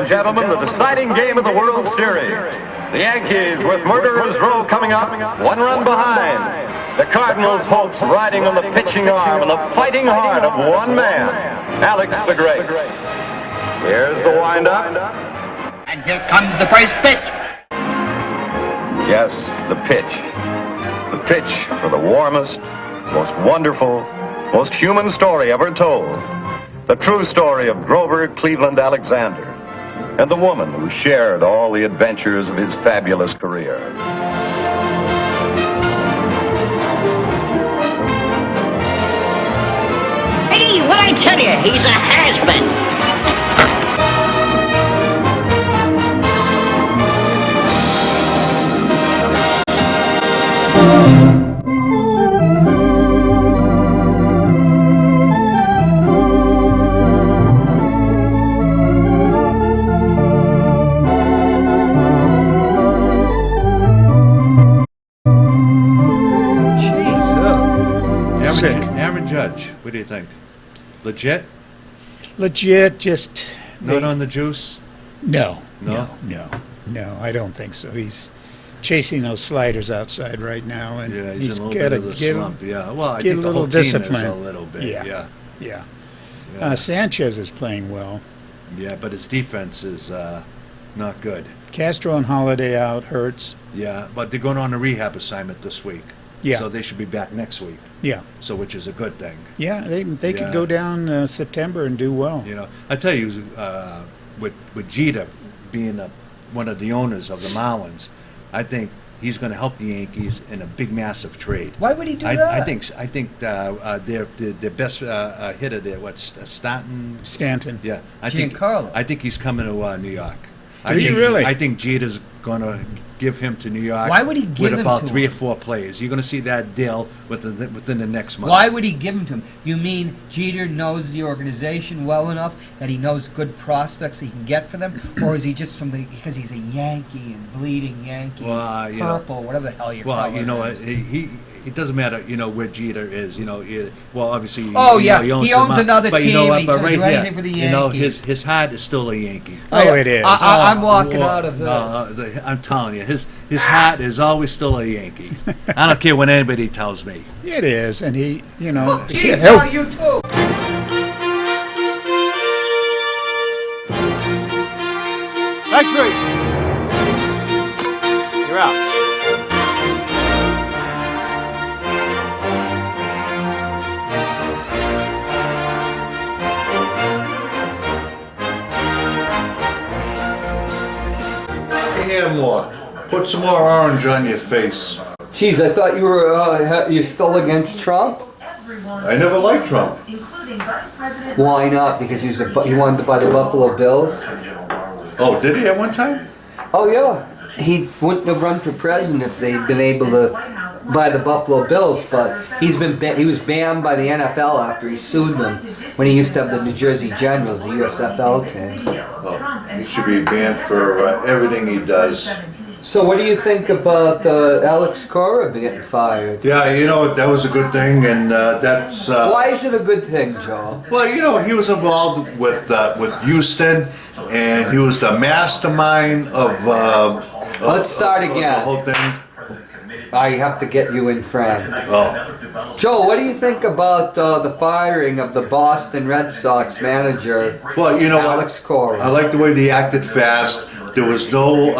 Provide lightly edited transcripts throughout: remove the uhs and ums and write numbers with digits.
and gentlemen, the deciding game of the World Series. The Yankees with Murderers Row coming up, 1 run behind. The Cardinals' hopes riding on the pitching arm and the fighting heart of one man, Alex the Great. Here's the windup. And here comes the first pitch. Yes, the pitch. The pitch for the warmest, most wonderful, most human story ever told. The true story of Grover Cleveland Alexander and the woman who shared all the adventures of his fabulous career. Hey, what I tell you, he's a has-been. Judge, what do you think? Legit? Legit, just... Not on the juice? No, No? no, I don't think so. He's chasing those sliders outside right now, and Yeah, he's in a little got bit to of a get slump, yeah. Well, I get think a the little whole team is discipline. a little bit, yeah. Yeah. Sanchez is playing well. Yeah, but his defense is not good. Castro and Holiday out hurts. Yeah, but they're going on a rehab assignment this week. Yeah. So they should be back next week. Yeah. So which is a good thing. Yeah, they Yeah. could go down September and do well. You know, I tell you, with Jeter being one of the owners of the Marlins, I think he's going to help the Yankees in a big, massive trade. Why would he do that? I think their best hitter there, Stanton. Yeah, Giancarlo. I think he's coming to New York. Do you really? I think Jeter's going to give him to New York. Why would he give with him about to 3 or him? 4 players? You're going to see that deal within the next month. Why would he give him to him? You mean Jeter knows the organization well enough that he knows good prospects he can get for them? Or is he just because he's a Yankee and bleeding Yankee, Well, you purple, whatever the hell you're Well, calling you know, it. it doesn't matter, where Jeter is. Well, obviously. Oh, yeah, he owns, he owns another but team, You know and what, he's but gonna right do here, anything for the his heart is still a Yankee. Oh, it is. I'm walking out of I'm telling you, his heart is always still a Yankee. I don't care what anybody tells me. It is, and he, Geez, now you too. Victory! You're out. Here more. Put some more orange on your face. Jeez, I thought you were you're still against Trump. I never liked Trump. Why not? Because he wanted to buy the Buffalo Bills. Oh, did he at one time? Oh yeah, he wouldn't have run for president if they'd been able to buy the Buffalo Bills. But he was banned by the NFL after he sued them when he used to have the New Jersey Generals, the USFL team. Oh, he should be banned for everything he does. So what do you think about Alex Cora getting fired? Yeah, that was a good thing, and that's... Why is it a good thing, Joe? Well, he was involved with Houston, and he was the mastermind of... Let's start of again. the whole thing. I have to get you in front. Oh. Joe, what do you think about the firing of the Boston Red Sox manager, Well, Alex Cora? I like the way they acted fast. There was no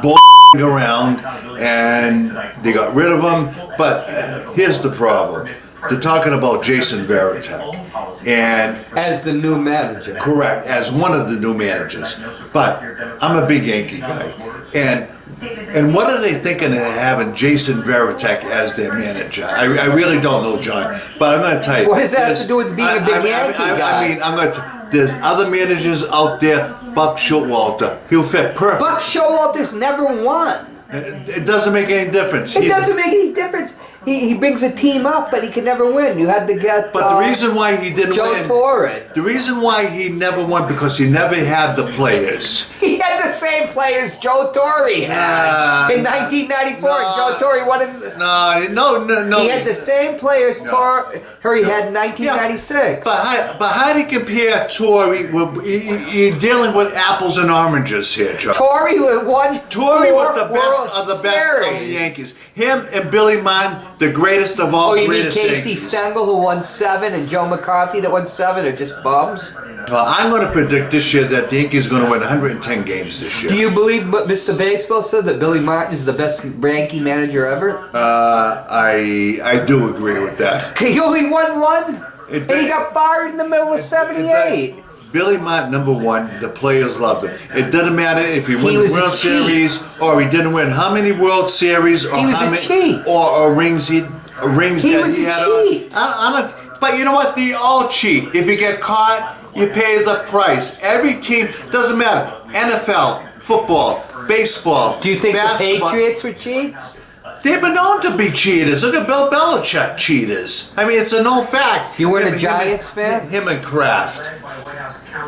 bull around, and they got rid of him. But here's the problem. They're talking about Jason Varitek. And As the new manager. correct, as one of the new managers. But I'm a big Yankee guy. And what are they thinking of having Jason Varitek as their manager? I really don't know, John. But I'm going to tell you. What does that have to do with being a big Yankee guy? I mean, I'm going to... There's other managers out there. Buck Showalter. He'll fit perfect. Buck Showalter's never won. It doesn't make any difference. It doesn't make any difference. He brings a team up, but he can never win. You had to get But the reason why he didn't Joe win... Torre. The reason why he never won, because he never had the players. He had the the same players Joe Torre had in 1994. Joe Torre won in. No. He had the same players Torre had in 1996. But how do you compare Torre? You're dealing with apples and oranges here, Joe. Torre won. Torre was the best World of the Series. Yankees. Him and Billy Martin, the greatest of all Oh, you mean greatest Casey Yankees. Stengel, who won 7, and Joe McCarthy that won 7, are just bums? Well, I'm going to predict this year that the Yankees are going to win 110 games this year. Do you believe what Mr. Baseball said, that Billy Martin is the best Yankee manager ever? I do agree with that. He only won 1, It- and he got fired in the middle of 78. Billy Martin, number one, the players loved him. It doesn't matter if he won the was a World cheat. Series or he didn't win how many World Series or He was how a many cheat. or rings He that was he a had. cheat. I don't, but you know what? They all cheat. If you get caught, you pay the price. Every team doesn't matter. NFL, football, baseball. Do you think basketball. the Patriots were cheats? They've been known to be cheaters. Look at Bill Belichick cheaters. I mean, it's a known fact. You weren't a Him and- Giants fan? Him and Kraft.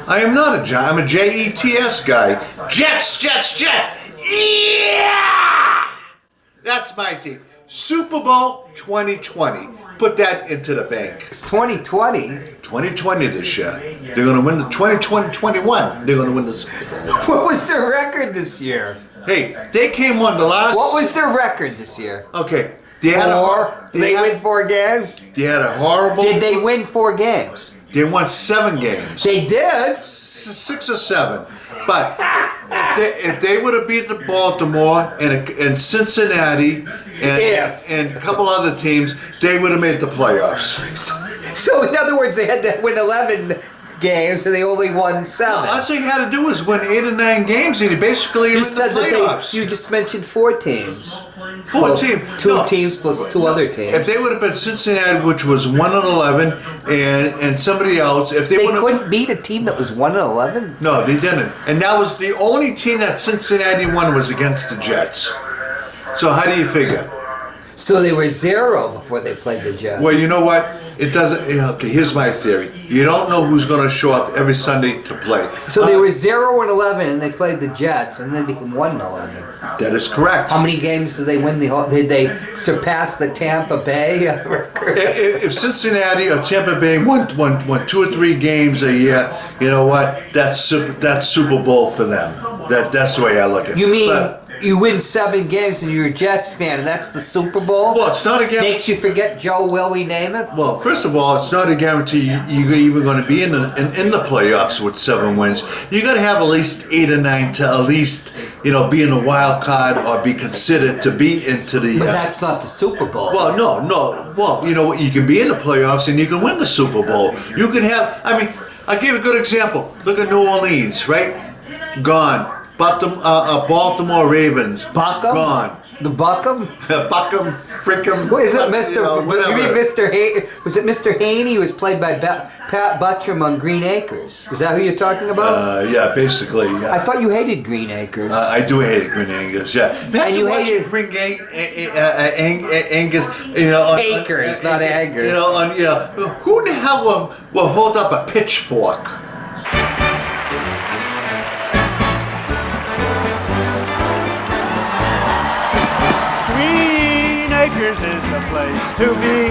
I am not a Giant. I'm a Jets guy. Jets. Yeah! That's my team. Super Bowl 2020. Put that into the bank. It's 2020. 2020 this year. They're going to win the 2021. They're going to win the Super Bowl. What was their record this year? Hey, they came on the last. What was their record this year? Okay. They had They win 4 games? They had a horrible. Did they win 4 games? They won 7 games. They did. 6 or 7. But if they would have beat the Baltimore and Cincinnati and a couple other teams, they would have made the playoffs. So in other words, they had to win 11 games, and they only won 7. All you had to do was win 8 or 9 games, and you basically You win the said playoffs. that you just mentioned 4 teams. 4 Well, teams. 2 teams plus 2 other teams. If they would have been Cincinnati, which was 1-11, and somebody else, if they They would have. couldn't beat a team that was 1-11. No, they didn't. And that was the only team that Cincinnati won was against the Jets. So how do you figure? So they were 0 before they played the Jets. Well, you know what? It doesn't. Okay, here's my theory. You don't know who's going to show up every Sunday to play. So they were 0-11, and they played the Jets, and then became 1-11. That is correct. How many games did they win? Did they surpass the Tampa Bay record? If Cincinnati or Tampa Bay won 2 or 3 games a year, you know what? That's Super Bowl for them. That's the way I look at it. You mean But, you win 7 games and you're a Jets fan, and that's the Super Bowl? well, it's not a guarantee. Makes you forget Joe Willie Namath? Well, first of all, it's not a guarantee you're even going to be in the playoffs with 7 wins. You got to have at least 8 or 9 to at least be in a wild card or be considered to be into the. But that's not the Super Bowl. Well, no. Well, you can be in the playoffs and you can win the Super Bowl. You can have. I mean, I'll give you a good example. Look at New Orleans, right? Gone. Baltimore Ravens. Buckham? Gone. The Buckham? Buckham, Frickham. What is it, Mr. Whatever. You mean Mr. Was it Mr. Haney, who was played by Pat Buttram on Green Acres? Is that who you're talking about? Yeah, basically. Yeah. I thought you hated Green Acres. I do hate Green Angus, yeah. And you hated Green Angus, on, Acres, not Angus. Who in the hell will hold up a pitchfork? Green Acres is the place to be.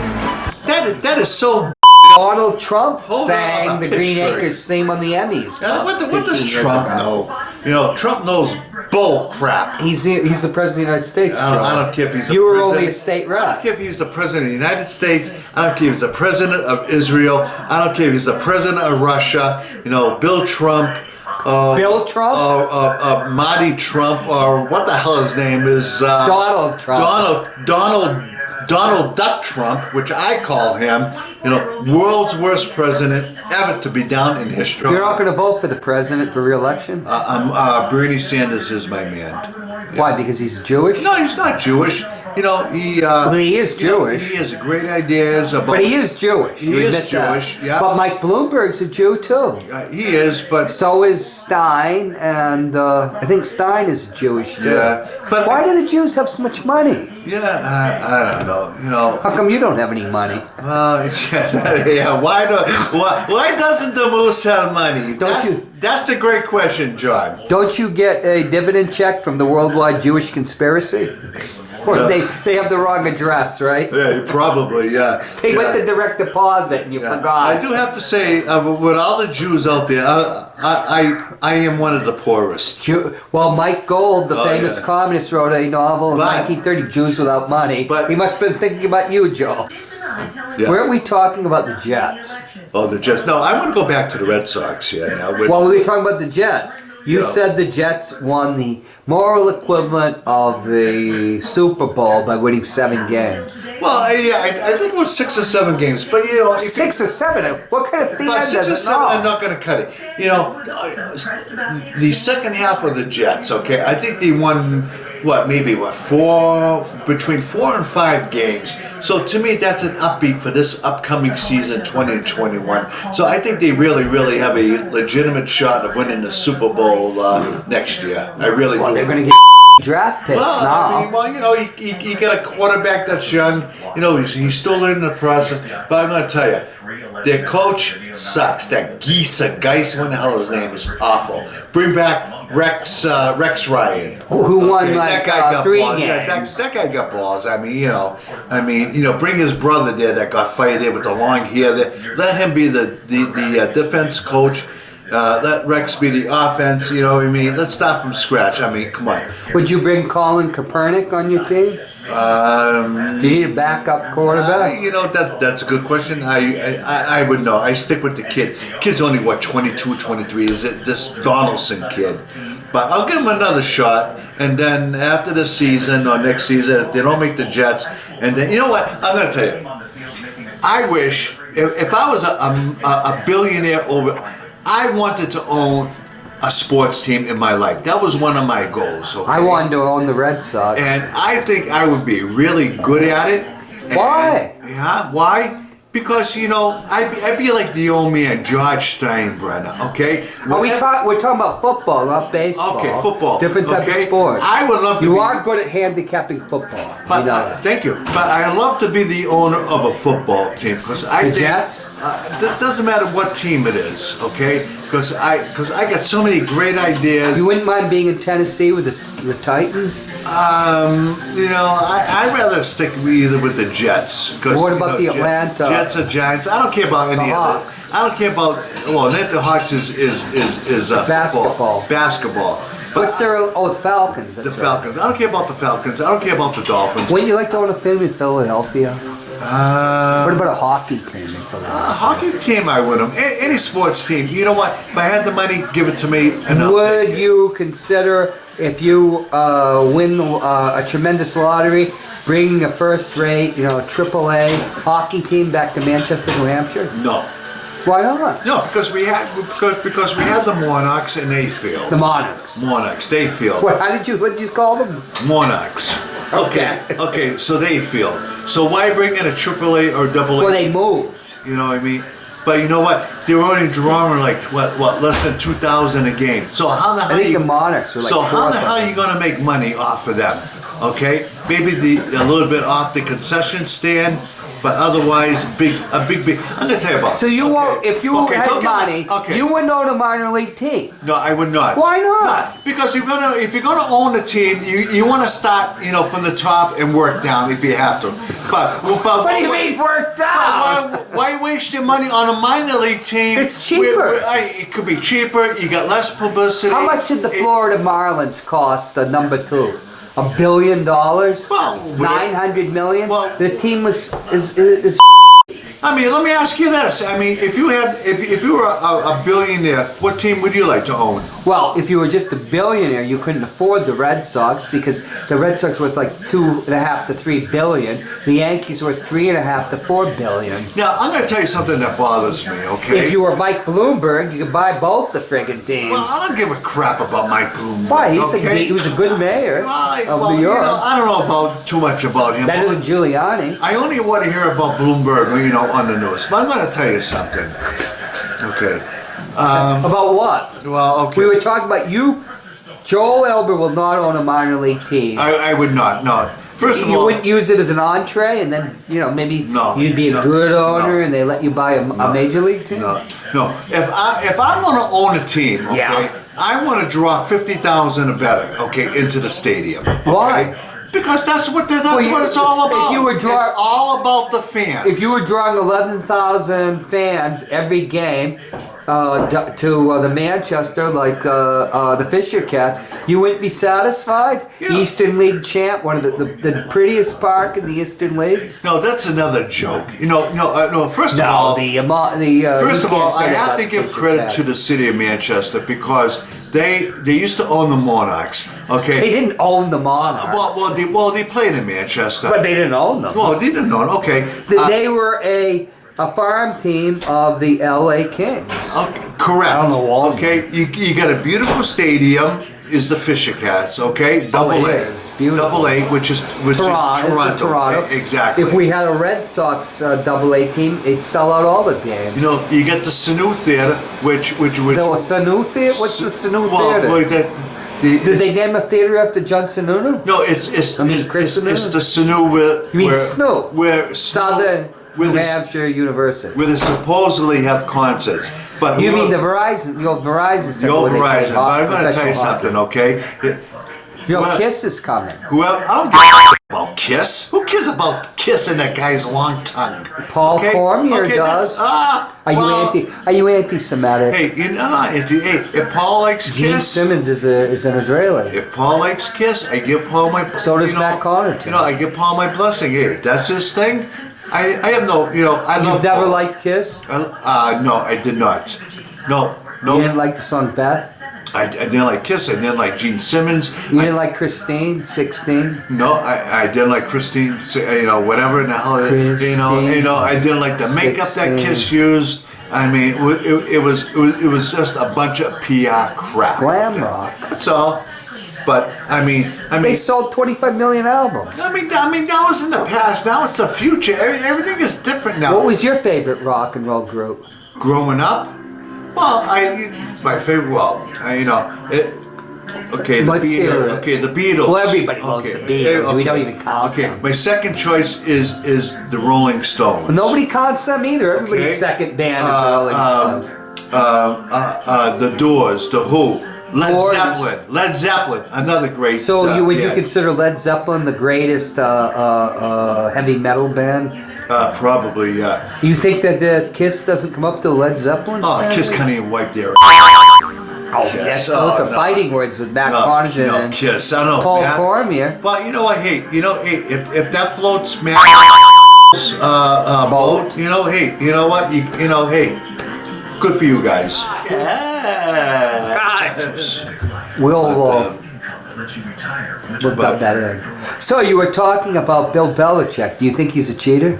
That is so. Donald Trump Hold sang on, the Green Pittsburgh. Acres theme on the Emmys. What does 15 years Trump ago. know? Trump knows bull crap. He's the president of the United States, Joe. I don't care if he's You were president. only a state I rep. don't care if he's the president of the United States. I don't care if he's the president of Israel. I don't care if he's the president of Russia. Bill Trump. Bill Trump? Marty Trump, or what the hell his name is? Donald Trump. Donald Duck Trump, which I call him. World's worst president ever to be down in history. You're not going to vote for the president for re-election? Bernie Sanders is my man. Why? Because he's Jewish? No, he's not Jewish. Well, he is Jewish. He has great ideas about. But he is Jewish. He you is admit that. Jewish, yeah. But Mike Bloomberg's a Jew too. He is, but So is Stein, and I think Stein is Jewish too. Yeah, but- why do the Jews have so much money? yeah, I don't know. How come you don't have any money? Well, yeah. Why doesn't the moose have money? That's the great question, John. Don't you get a dividend check from the Worldwide Jewish Conspiracy? Or Yeah. they have the wrong address, right? Yeah, probably, yeah. They went Yeah. to direct deposit and you Yeah. forgot. I do have to say, with all the Jews out there, I am one of the poorest. Well, Mike Gold, the Oh, famous yeah. communist, wrote a novel in But- 1930, Jews Without Money. But- He must have been thinking about you, Joe. Yeah. Weren't we talking about the Jets? Oh, the Jets. No, I want to go back to the Red Sox here now. Well, we were talking about the Jets. You Yeah. said the Jets won the moral equivalent of the Super Bowl by winning 7 games. Well, I think it was 6 or 7 games, but if you- 6 or 7? What kind of fan But does 6 or it 7, I'm know? not going to cut it. The second half of the Jets, okay, I think they won, between 4 and 5 games. So to me, that's an upbeat for this upcoming season, 20 and 21. So I think they really, really have a legitimate shot of winning the Super Bowl next year. I really Well, do. they're going to get draft picks Well, now. I mean, you got a quarterback that's young. He's still learning the process. But I'm going to tell you, their coach sucks. That Geese, what the hell his name is, awful. Bring back Rex Ryan. Who won, like, that guy got 3 balls. Yeah, games. that guy got balls. Bring his brother there that got fired there with the long hair. There. Let him be the defense coach. Let Rex be the offense. You know what I mean? Let's start from scratch. I mean, come on. Would you bring Colin Kaepernick on your team? Do you need a backup quarterback? That's a good question. I would know. I stick with the kid. Kid's only 22, 23. Is it this Donaldson kid? But I'll give him another shot. And then after the season or next season, if they don't make the Jets, and then you know what? I'm going to tell you. I wish if I was a billionaire I wanted to own a sports team in my life. That was one of my goals. Okay? I wanted to own the Red Sox. And I think I would be really good at it. Why? Yeah, why? Because I'd be like the old man George Steinbrenner. Okay. We're talking about football, not baseball. Okay, football. Different type Okay. of sport. I would love to. You are good at handicapping football. But You know that. thank you. But I love to be the owner of a football team because I The think Jets? It doesn't matter what team it is. Okay. Because I got so many great ideas. You wouldn't mind being in Tennessee with the Titans? I'd rather stick either with the Jets. What about the Atlanta? Jets or Giants? I don't care about any of Hawks. that. I don't care about. Well, the Hawks is Basketball. Football. Basketball. What's their? Oh, the Falcons. That's The Falcons. I don't care about the Falcons. I don't care about the Dolphins. Wouldn't you like to own a team in Philadelphia? What about a hockey team in Philadelphia? A hockey team, I wouldn't. Any sports team. You know what? If I had the money, give it to me, and I'll Would take it. you consider, if you win a tremendous lottery, bringing a first-rate, AAA hockey team back to Manchester, New Hampshire? No. Why not? No, because we had the Monarchs in Mayfield. The Monarchs. Monarchs, they feel. What did you call them? Monarchs. Okay, so they feel. So why bring in a AAA or AA? Well, they moved. You know what I mean? But you know what? They were only drawing like less than 2,000 a game. So how the hell? I think the Monarchs were like So how the fourth, hell I are you going to make money off of them? Okay, maybe a little bit off the concession stand, but otherwise a big. I'm going to tell you about. So you won't, if you Okay, had don't get money, okay. you wouldn't own a minor league team. No, I would not. Why not? Because if you're gonna own a team, you want to start from the top and work down if you have to. But What do you mean worked out? Why waste your money on a minor league team? It's cheaper. It could be cheaper. You got less publicity. How much did the Florida Marlins cost, number 2? $1 billion? Well, 900 million? Well- The team is I mean, let me ask you this. I mean, if you were a billionaire, what team would you like to own? well, if you were just a billionaire, you couldn't afford the Red Sox because the Red Sox were worth like 2.5 to 3 billion. The Yankees were 3.5 to 4 billion. Now, I'm going to tell you something that bothers me, okay? If you were Mike Bloomberg, you could buy both the friggin' teams. Well, I don't give a crap about Mike Bloomberg. Why? okay? He was a good mayor of New York. I don't know too much about him. Better than Giuliani. I only want to hear about Bloomberg, on the news. But I'm going to tell you something. Okay. About what? Well, okay. We were talking about you. Joel Elber will not own a minor league team. I would not. No. First of You all, wouldn't use it as an entree, and then maybe No, you'd be a no, good owner, no. and they let you buy a major league team. no. If I'm going to own a team, okay, Yeah. I want to draw 50,000 or better, okay, into the stadium. Okay? Why? Because that's what you- it's all if about. you were It's all about the fans. If you were drawing 11,000 fans every game to the Manchester, like the Fisher Cats, you wouldn't be satisfied? Yeah. Eastern League champ, one of the prettiest park in the Eastern League. No, that's another joke. No. First of all, First first you of can't all, say I that have about to the give Fisher credit Cats. to the city of Manchester because they used to own the Monarchs. Okay. They didn't own the Monarchs, Well, they played in Manchester. but they didn't own them. Well, they didn't own. Okay. They were a farm team of the LA Kings. Okay, correct. I don't know all of Okay, you got a beautiful stadium. Is the Fisher Cats? Okay, double it A, is. Beautiful. double A, which is Toronto. It's in Toronto. Exactly. If we had a Red Sox double A team, it'd sell out all the games. you get the Sanu Theater, which The Sanu Theater? What's the Sanu Theater? Well, Did they name a theater after John Sununu? No, it's I mean, Chris it's Sununu? the Sanu where You mean where, Snow? where Southern where New they, Hampshire University. where they supposedly have concerts. But You who- mean the old Verizon Center? the old where they play Verizon? But I'm going to tell you professional something, hockey. okay? Well- Kiss is coming. Whoever, I don't give a about Kiss. Who cares about Kiss and that guy's long tongue? Paul Cormier that's- does. Are Are you anti-Semitic? Hey, if Paul likes Gene Kiss, Simmons is an Israeli. if Paul likes Kiss, I give Paul my. So does Matt Connaughton. I give Paul my blessing. Hey, if that's his thing. I have no. I love. You've never Paul. liked Kiss? No, I did not. No. You didn't like the song Beth? I didn't like Kiss. I didn't like Gene Simmons. You didn't like Christine, 16? No, I didn't like Christine. Whatever in the hell. Christine, I didn't like the makeup that 16. Kiss used. I mean, it was just a bunch of PR crap. Glam rock. That's all. But They sold 25 million albums. I mean, that was in the past. Now it's the future. Everything is different now. What was your favorite rock and roll group? Growing up? Well, my favorite. Okay, the Let's hear Beatles. it. Okay, the Beatles. Well, everybody loves the Beatles. We don't even count Okay, them. my second choice is the Rolling Stones. Nobody counts them either. Everybody's Okay. second band is the Rolling Stones. The Doors, the Who, Doors. Led Zeppelin, another great. So would you band. consider Led Zeppelin the greatest heavy metal band? Probably, yeah. You think that the Kiss doesn't come up to Led Zeppelin? Oh, standard? Kiss can't even wipe their. Oh, Kiss. yes, those Oh, are no. fighting words with Matt No, Connaughton no, and Kiss. I don't know. Paul Matt- Cormier. But hey, if that floats Matt boat, hey, you know what, hey, good for you guys. We'll dump that in. So you were talking about Bill Belichick. Do you think he's a cheater?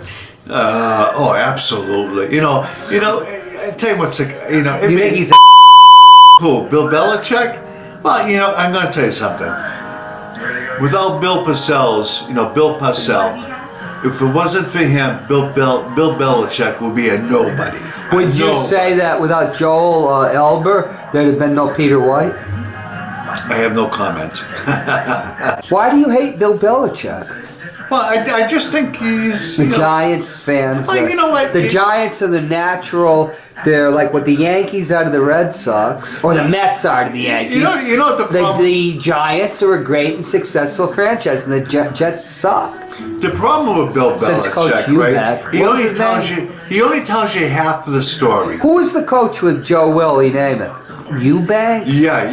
Oh, absolutely. I tell you what's, Do you think he's a who? Bill Belichick? Well, I'm going to tell you something. Without Bill Parcells, Bill Parcells, if it wasn't for him, Bill Belichick would be a nobody. Would you say that without Joel Elber, there'd have been no Peter White? I have no comment. Why do you hate Bill Belichick? Well, I just think he's The Giants fans. Well, you know what? The Giants are the natural. They're like what the Yankees are to the Red Sox, or the Mets are to the Yankees. You know what the problem. The Giants are a great and successful franchise, and the Jets suck. The problem with Bill Since Coach Belichick, Eubank- right? He What was only his tells name? you half of the story. Who was the coach with Joe Willie Namath? Eubank? Yeah.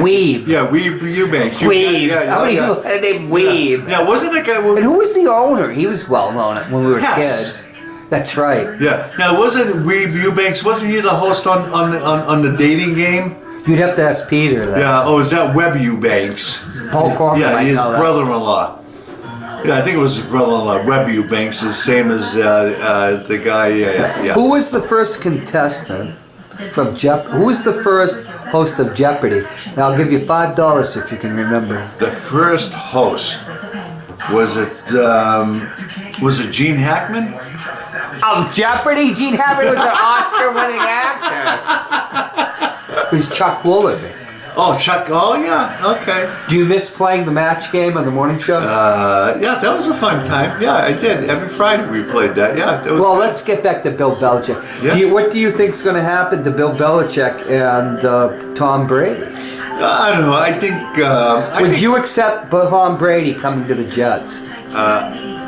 Weeb. Yeah, Eubank. Weeb. How many Yeah. people had a name Weeb? Yeah, wasn't the guy? And who was the owner? He was well known when we were Yes. kids. That's right. Yeah. Now, wasn't Weeb Eubanks? Wasn't he the host on the dating game? You'd have to ask Peter that. Yeah. Oh, is that Webb Eubanks? Paul Cormier Yeah, might his know that. brother-in-law. Yeah, I think it was his brother-in-law. Webb Eubanks is the same as the guy. Yeah. Who was the first contestant from Who was the first host of Jeopardy? And I'll give you $5 if you can remember. The first host was it Gene Hackman? Of Jeopardy? Gene Hackman was an Oscar-winning actor. It was Chuck Woolery. Oh, Chuck. Oh, yeah. Okay. Do you miss playing the match game on the morning show? Yeah, that was a fun time. Yeah, I did. Every Friday we played that. Yeah. That was Well, let's get back to Bill Belichick. Yeah. What do you think's going to happen to Bill Belichick and Tom Brady? I don't know. I think. Would you accept Tom Brady coming to the Jets?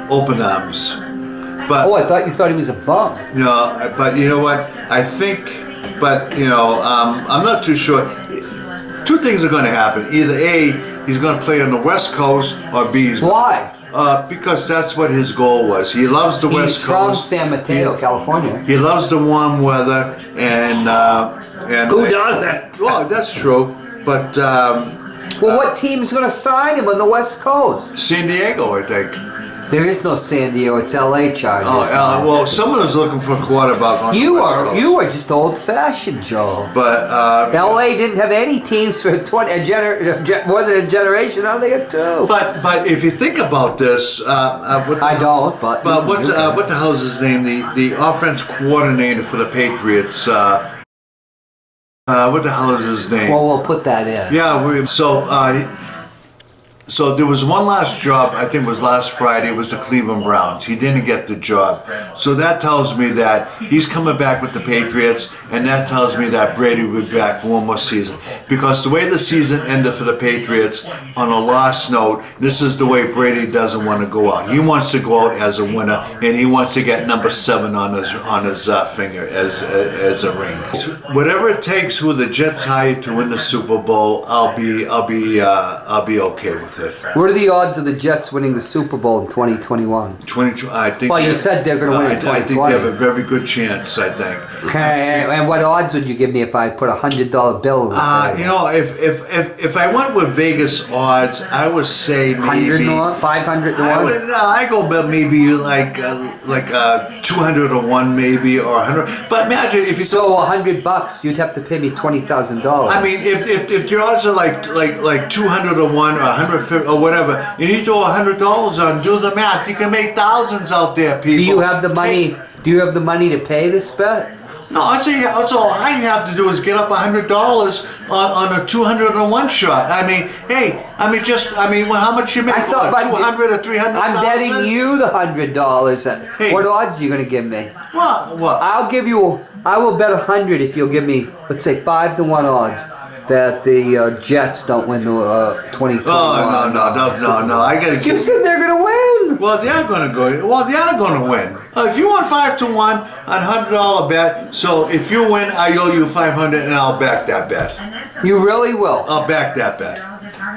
Open arms. But Oh, I thought he was a bum. but you know what? I think. But I'm not too sure. Two things are going to happen. Either A, he's going to play on the West Coast, or B, Why? because that's what his goal was. He loves the He's West from Coast. San Mateo, California. He loves the warm weather, and Who doesn't? Well, that's true. But Well, what team's going to sign him on the West Coast? San Diego, I think. There is no San Diego. It's L.A. Chargers. now. Well, someone is looking for a quarterback on the You West are Coast. just old-fashioned, Joe. But L.A. didn't have any teams for more than a generation. Now they got two. but if you think about this, I don't, but what you can. the hell is his name? The offense coordinator for the Patriots. What the hell is his name? Well, we'll put that in. Yeah, so there was one last job, I think it was last Friday, it was the Cleveland Browns. He didn't get the job. So that tells me that he's coming back with the Patriots, and that tells me that Brady will be back for one more season. Because the way the season ended for the Patriots, on a last note, this is the way Brady doesn't want to go out. He wants to go out as a winner, and he wants to get number 7 on his finger as a ring. Whatever it takes who the Jets hire to win the Super Bowl, I'll be okay with it. What are the odds of the Jets winning the Super Bowl in 2021? 22, I think. Well, you said they're going to win in I think 2020. they have a very good chance. I think. Okay, and what odds would you give me if I put $100 bill in the table? If I went with Vegas odds, I would say 100 maybe. to 1? 500 to 1? I go about maybe like 200 to 1 maybe, or 100. But imagine if you. So $100, you'd have to pay me $20,000. I mean, if your odds are like 200 to 1 or 150 or whatever, and you throw $100 on, do the math. You can make thousands out there, people. Do you have the money? Do you have the money to pay this bet? No, that's all I have to do is get up $100 on a 200 to 1 shot. I mean, well, how much you make? I thought What, 200 or 300? I'm betting you the $100. Hey. What odds are you going to give me? What? I will bet 100 if you'll give me, let's say, 5 to 1 odds that the Jets don't win the 2021. Oh no! I gotta You give. said they're going to win. Well, they are going to go. Well, they are going to win. If you want 5 to 1 on $100 bet, so if you win, I owe you 500, and I'll back that bet. You really will. I'll back that bet.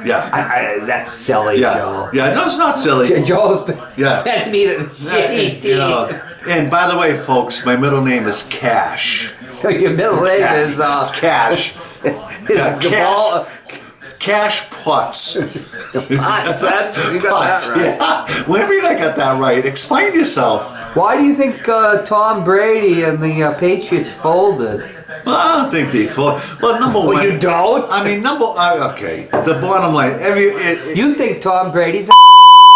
Yeah. That's silly, Yeah. Joe. Yeah. No, it's not silly. Joe's Yeah. betting me the shitty team. And by the way, folks, my middle name is Cash. Your middle name is Cash. Yeah, Gabal. Cash Potts. Potts, you got Potts, that right. yeah. What do you mean I got that right? Explain yourself. Why do you think Tom Brady and the Patriots folded? Well, I don't think they fought. Well, number one. you don't? I mean, okay. The bottom line. You think Tom Brady's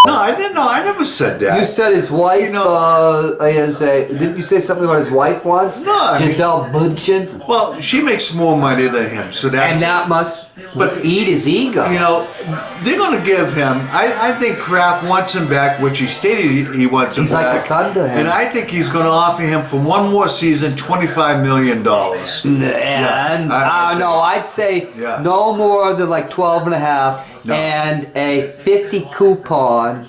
No, I didn't know. I never said that. You said his wife You know- is a... Didn't you say something about his wife once? No, I mean- Giselle Bundchen? Well, she makes more money than him, so that's. And that must But- eat his ego. You know, they're going to give him. I think Kraft wants him back, which he stated he wants him He's back. like a son to him. And I think he's going to offer him for one more season $25 million. And no, I'd say Yeah. no more than like 12 and a half No. and a 50 coupon,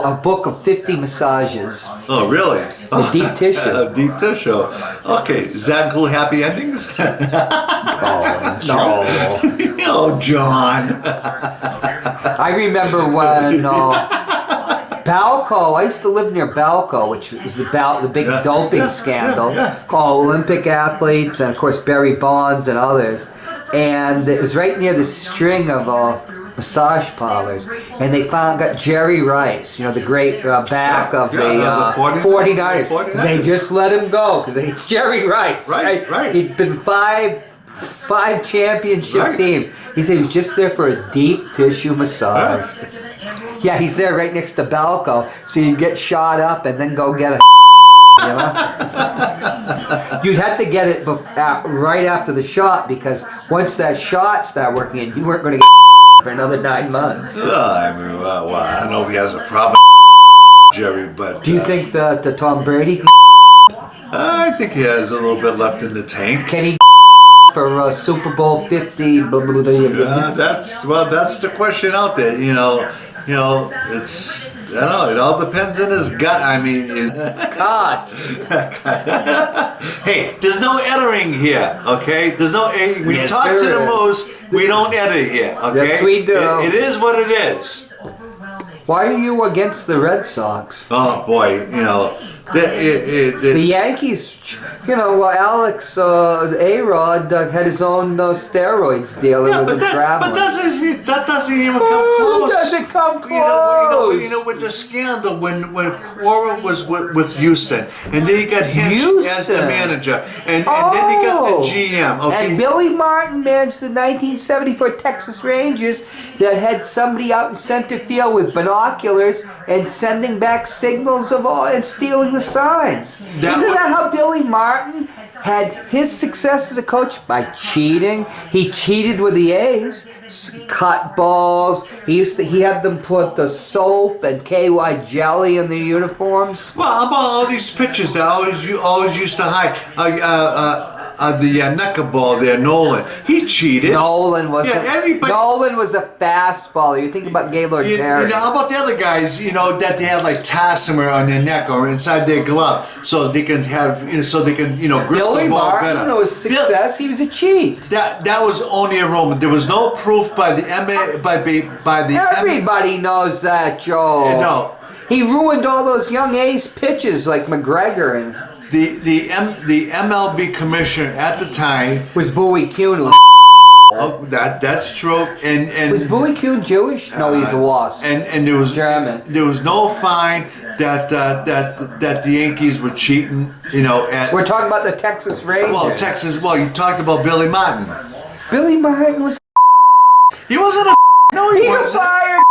a book of 50 massages. Oh, really? A deep tissue. A deep tissue. Okay, is that include happy endings? No. Oh, John. I remember when Balco, I used to live near Balco, which was the big Yeah, doping yeah, scandal, yeah. called Olympic athletes and of course Barry Bonds and others. And it was right near the string of massage parlors, and they got Jerry Rice, the great back of the 49ers. They just let him go because it's Jerry Rice. Right. He'd been five championship teams. He said he was just there for a deep tissue massage. Yeah, he's there right next to Balco, so you get shot up and then go get a You'd have to get it right after the shot, because once that shot started working in, you weren't going to get for another 9 months. I mean, well, I don't know if he has a problem, Jerry, but... Do you think that the Tom Brady can I think he has a little bit left in the tank. Can he for Super Bowl 50? That's the question out there. You know, it's, I don't know, it all depends on his gut. I mean, God. Hey, there's no editing here, okay? There's no, we Yes, talk to there the is. moose, we don't edit here, okay? Yes, we do. It is what it is. Why are you against the Red Sox? Oh boy, you know, The Yankees, you know, Alex A-Rod had his own steroids dealing with him traveling. But that doesn't even come close. Doesn't come close. You know, with the scandal when Cora was with Houston, and then you got Hinch as the manager, and then you got the GM. Okay. And Billy Martin managed the 1974 Texas Rangers that had somebody out in center field with binoculars and sending back signals of all and stealing the signs. Isn't that how Billy Martin had his success as a coach? By cheating. He cheated with the A's, cut balls. He had them put the soap and KY jelly in their uniforms. Well, how about all these pitchers that always used to hide? The knuckleball there, Nolan. He cheated. Nolan wasn't. Yeah, everybody. Nolan was a fastballer. You think about Gaylord Perry. How about the other guys? You know that they have like Tassimer on their neck or inside their glove, so they can have, grip Billy the ball Martin better. was success. He was a cheat. That was only a rumor. There was no proof by the Everybody knows that, Joe. No. He ruined all those young ace pitches like McGregor and. The MLB commissioner at the time Was Bowie Kuhn. Oh, that's true. And Was Bowie Kuhn Jewish? No, he's a wasp. And there was German. There was no fine that the Yankees were cheating. We're talking about the Texas Rangers. Well, Texas. Well, you talked about Billy Martin. Billy Martin was. He wasn't a. No, he was wasn't. fired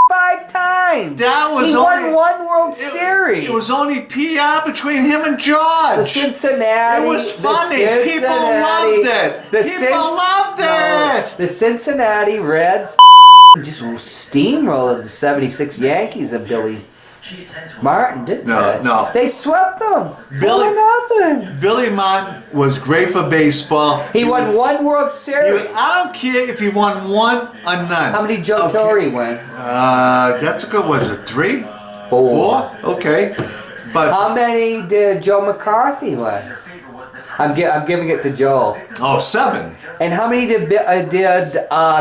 5 times. That was he only, won 1 World Series. It was only PR between him and George. The Cincinnati. It was funny. People loved it. Loved it. The Cincinnati Reds just steamrolled the 76 Yankees of Billy Martin, didn't they? No. They swept them. Billy- 4-0. Billy Martin was great for baseball. He won 1 World Series. I don't care if he won 1 or none. How many Joe Torre win? That's a good. Was it 3? 4. Okay. But How many did Joe McCarthy win? I'm giving it to Joel. 7. And how many did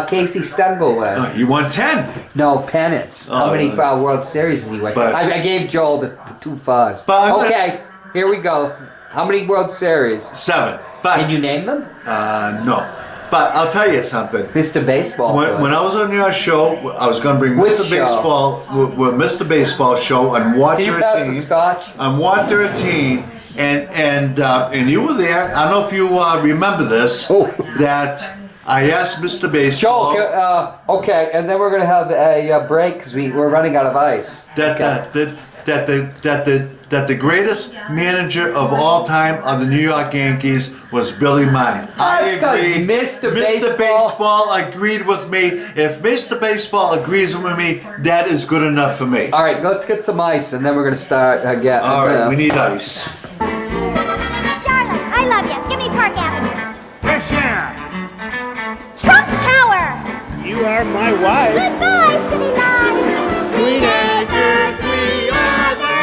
Casey Stengel win? He won 10. No, pennants. How many World Series did he win? But- I gave Joel the 2 5s. But- Okay, here we go. How many World Series? 7. But Can you name them? no. But I'll tell you something. Mr. Baseball. When I was on your show, I was going to bring Which Mr. show? Baseball, with Mr. Baseball show on Water Can you pass the scotch? On Water 13, and you were there. I don't know if you remember this. Oh. That I asked Mr. Baseball Joel, okay, and then we're going to have a break because we're running out of ice. that the greatest manager of all time of the New York Yankees was Billy Martin. I That's 'cause agreed. Mr. Mr. Baseball agreed with me. If Mr. Baseball agrees with me, that is good enough for me. All right, let's get some ice, and then we're going to start again. All right, we need ice. Darling, I love you. Give me Park Avenue. Fresh air. Trump Tower. You are my wife. Goodbye, City Line. Green Acres, we are there.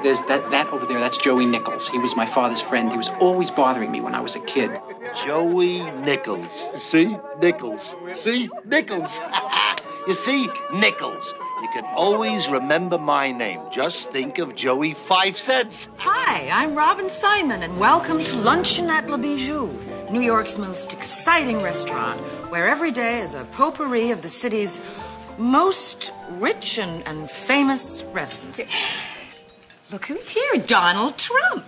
There's that over there, that's Joey Nichols. He was my father's friend. He was always bothering me when I was a kid. Joey Nichols. See? Nichols. See? Nichols. You see? Nichols. You can always remember my name. Just think of Joey 5 cents. Hi, I'm Robin Simon, and welcome to Luncheon at Le Bijou, New York's most exciting restaurant, where every day is a potpourri of the city's most rich and famous residents. Look who's here, Donald Trump.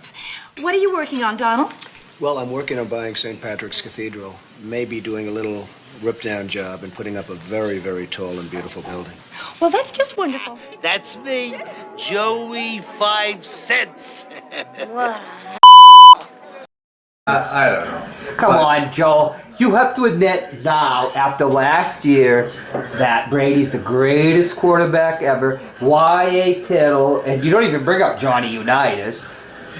What are you working on, Donald? Well, I'm working on buying St. Patrick's Cathedral. Maybe doing a little rip-down job in putting up a very, very tall and beautiful building. Well, that's just wonderful. That's me, Joey 5 cents. What? I don't know. Come on, Joel. You have to admit now, after last year, that Brady's the greatest quarterback ever. Y.A. Tittle, and you don't even bring up Johnny Unitas.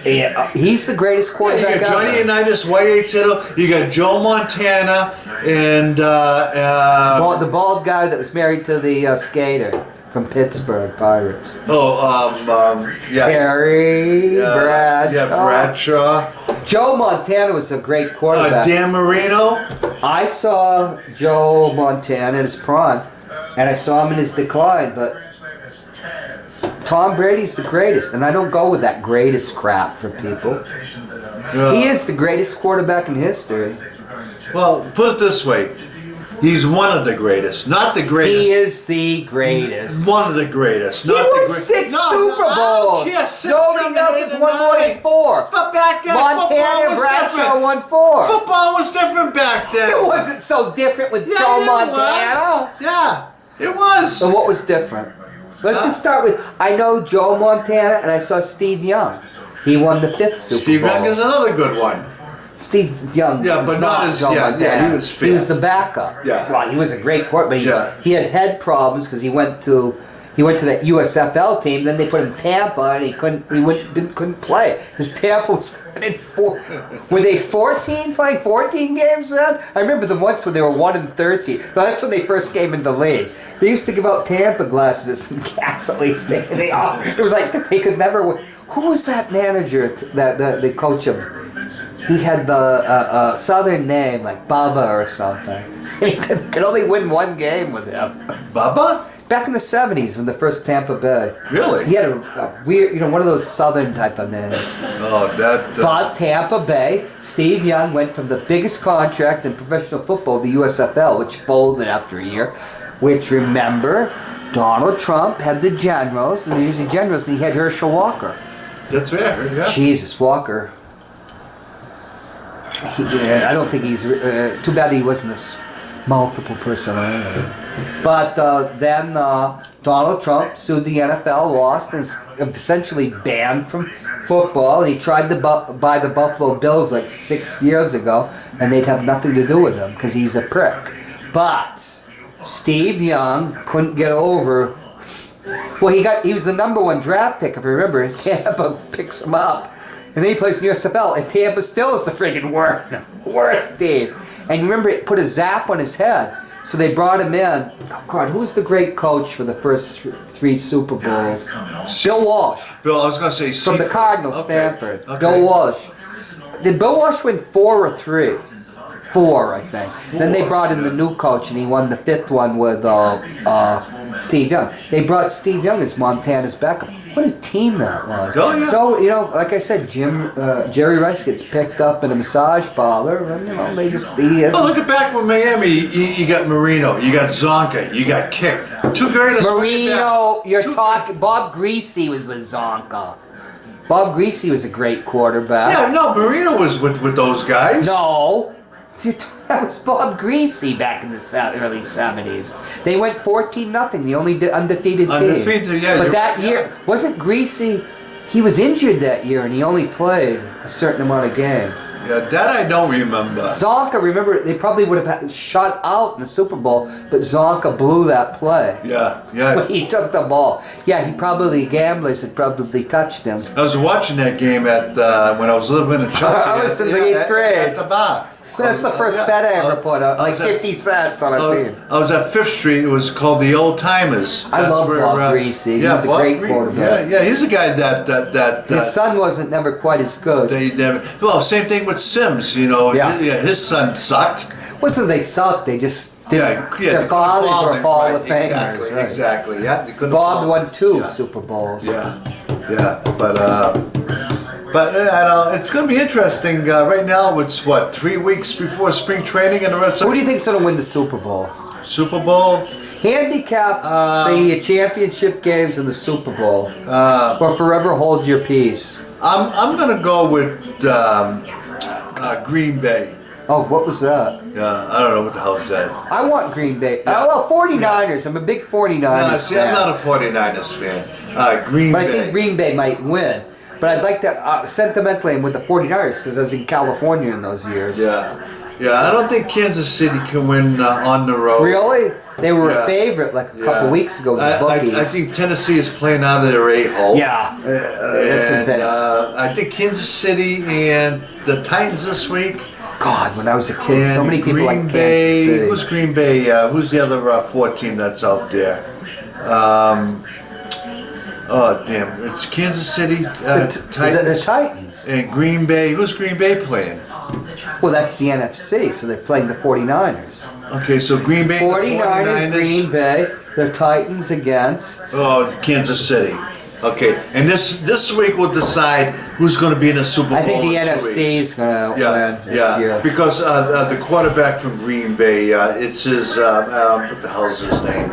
He's the greatest quarterback You got Johnny ever. Unitas, Y.A. Tittle, you got Joe Montana, and The bald guy that was married to the skater from Pittsburgh Pirates. yeah. Terry Bradshaw. Yeah, Bradshaw. Joe Montana was a great quarterback. Dan Marino. I saw Joe Montana in his prime, and I saw him in his decline, but Tom Brady's the greatest, and I don't go with that greatest crap for people. He is the greatest quarterback in history. Well, put it this way. He's one of the greatest, not the greatest. He is the greatest. One of the greatest, He not the won greatest. 6 Super Bowls. Yeah, 6, Nobody 7, else 8, has and won more 9. than 4. But back then, football Montana was Bradshaw different. won 4. Football was different back then. It wasn't so different with Yeah, Joe it Montana. was. Yeah, it was. So what was different? Let's just start with, I know Joe Montana and I saw Steve Young. He won the 5th Super Steve Bowl. Young is another good one. Steve Young Yeah, was but not as- Joe yeah, Montana. yeah, he was fit. He was the backup. Yeah. Well, he was a great quarterback. Yeah. He had head problems because he went to that USFL team. Then they put him in Tampa, and he couldn't play. His Tampa was playing were they 14 playing 14 games then? I remember the once when they were 1-13. No, that's when they first came into the league. They used to give out Tampa glasses at some gas leagues. It was like they could never win. Who was that manager? The coach of. He had the southern name like Bubba or something. He could only win one game with him. Bubba? Back in the 70s when the first Tampa Bay. Really? He had a weird, one of those southern type of names. Oh, that. But Tampa Bay, Steve Young went from the biggest contract in professional football, the USFL, which folded after a year, which, remember, Donald Trump had the Generals, the New Jersey Generals, and he had Herschel Walker. That's right, yeah. Jesus, Walker. I don't think he's... too bad he wasn't a multiple personality. But then Donald Trump sued the NFL, lost, and is essentially banned from football. And he tried to buy the Buffalo Bills like 6 years ago, and they'd have nothing to do with him because he's a prick. But Steve Young couldn't get over... Well, he was the #1 draft pick, if you remember. Tampa picks him up. And then he plays in the USFL, and Tampa still is the friggin' worst team. And you remember it put a zap on his head. So they brought him in. Oh, God, who was the great coach for the first 3 Super Bowls? Bill Walsh. Bill, I was going to say... From the Cardinals, Stanford. Okay. Bill Walsh. Did Bill Walsh win 4 or 3? 4, I think. Then they brought in the new coach, and he won the 5th one with Steve Young. They brought Steve Young as Montana's backup. What a team that was. Oh, yeah. No, like I said, Jerry Rice gets picked up in a massage parlor, and they just... Oh, look at back with Miami. You got Marino, you got Zonka, you got Kick. 2 greatest... Marino, you're talking... Bob Greasy was with Zonka. Bob Greasy was a great quarterback. Yeah, no, Marino was with those guys. No. That was Bob Greasy back in the early 70s. They went 14-0, the only undefeated team. Undefeated, yeah. But that year, wasn't Greasy, he was injured that year and he only played a certain amount of games. Yeah, that I don't remember. Zonka, remember, they probably would have had shut out in the Super Bowl, but Zonka blew that play. Yeah. When he took the ball. Yeah, gamblers had probably touched him. I was watching that game when I was living in Chelsea. I was in the 8th grade. At the bar. That's the first bet I ever put up, like 50 cents on a team. I was at 5th Street. It was called the Old Timers. I love Bob Greasy. He was a great quarterback. Yeah, he's a guy that his son wasn't never quite as good. Well, same thing with Sims. His son sucked. Wasn't they sucked? They just didn't. Their fathers were Hall of Famers. Exactly. Yeah, Bob won 2 Super Bowls. Yeah, but it's going to be interesting. Right now, it's 3 weeks before spring training, and the rest. Who do you think's going to win the Super Bowl? Super Bowl. Handicap the championship games and the Super Bowl, or forever hold your peace. I'm going to go with Green Bay. Oh, what was that? Yeah, I don't know what the hell is that. I want Green Bay. Yeah. Oh, well, 49ers. I'm a big 49ers No, see, fan. I'm not a 49ers fan. Green But I Bay. think Green Bay might win. But I'd like to, sentimentally, I'm with the 49ers because I was in California in those years. Yeah. I don't think Kansas City can win on the road. Really? They were Yeah. a favorite like a couple weeks ago with the bookies. I think Tennessee is playing out of their a-hole. Yeah. That's a And bit. I think Kansas City and the Titans this week. God, when I was a kid, so And many people Green like Kansas Bay. City. Who's Green Bay? Who's the other 4 team that's out there? Oh, damn. It's Kansas City, Titans. Is it the Titans? And Green Bay. Who's Green Bay playing? Well, that's the NFC, so they're playing the 49ers. Okay, so Green Bay. 49ers, Green Bay, the Titans against. Oh, it's Kansas City. Okay, and this week will decide who's going to be in the Super Bowl. I think the in 2 NFC weeks. is going to win this year. Because the quarterback from Green Bay, it's his, what the hell's his name?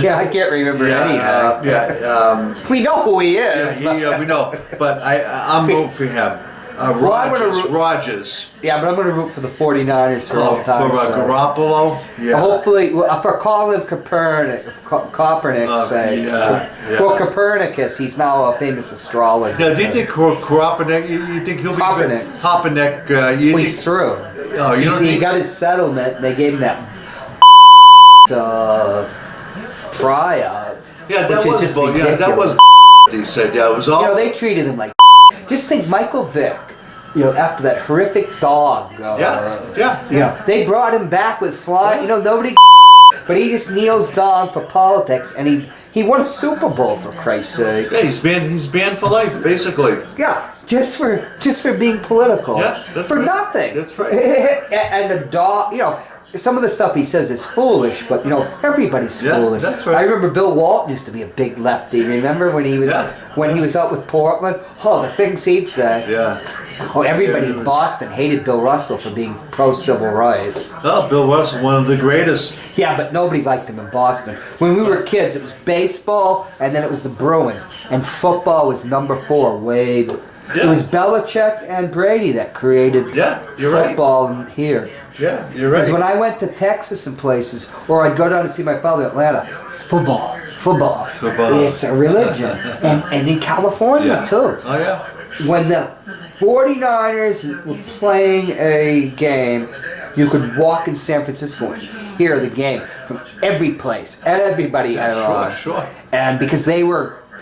Yeah, I can't remember anything. We know who he is. Yeah, we know, but I'm rooting for him. Well, I'm gonna Rogers. Yeah, but I'm going to root for the 49ers for all time. For Garoppolo? Yeah. Hopefully, for Colin Kaepernick's sake. yeah. Well, Copernicus, he's now a famous astrologer. Yeah, do you think Kaepernick, you think he'll be Kaepernick. Hopenick, Well, he's through. Oh, you don't He think? got his settlement, and they gave him that tryout. Yeah, that which is was just bull. Yeah, that was. ridiculous. He said, yeah, it was all. You know, they treated him like. Just think, Michael Vick. You know, after that horrific dog. Yeah. You know, they brought him back with flying. You know, nobody. But he just kneels down for politics, and he won a Super Bowl for Christ's sake. Yeah, he's banned for life, basically. Yeah, just for being political. Yeah, that's for right. nothing. That's right. And the dog, you know, some of the stuff he says is foolish, but you know, everybody's Yeah, foolish. that's right. I remember Bill Walton used to be a big lefty. Remember when he was out with Portland? Oh, the things he'd say. Yeah. Oh, everybody Yeah, it in was- Boston hated Bill Russell for being pro-civil rights. Oh, Bill Russell, one of the greatest. Yeah, but nobody liked him in Boston. When we were kids, it was baseball, and then it was the Bruins, and football was number 4. Wade. It was Belichick and Brady that created you're right. football here. Yeah, you're right. Because when I went to Texas and places, or I'd go down to see my father in Atlanta, football. It's a religion. and in California, too. Oh, yeah. When the 49ers were playing a game, you could walk in San Francisco and hear the game from every place. Everybody had it on. Sure. And because